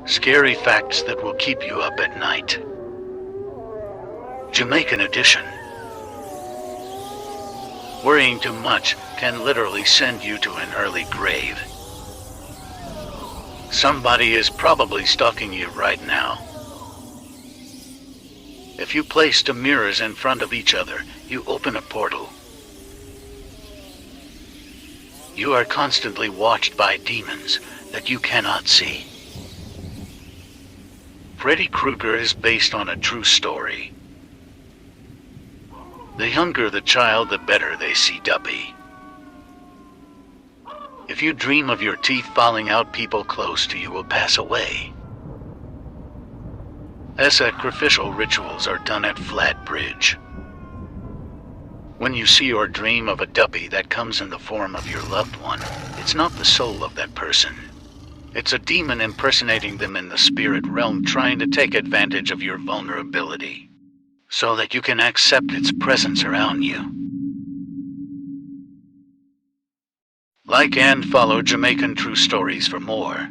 Scary facts that will keep you up at night. Jamaican edition. Worrying too much can literally send you to an early grave. Somebody is probably stalking you right now. If you place the mirrors in front of each other, you open a portal. You are constantly watched by demons that you cannot see. Freddy Krueger is based on a true story. The younger the child, the better they see Duppy. If you dream of your teeth falling out, people close to you will pass away. Sacrificial rituals are done at Flat Bridge. When you see or dream of a Duppy that comes in the form of your loved one, it's not the soul of that person. It's a demon impersonating them in the spirit realm, trying to take advantage of your vulnerability, so that you can accept its presence around you. Like and follow Jamaican True Stories for more.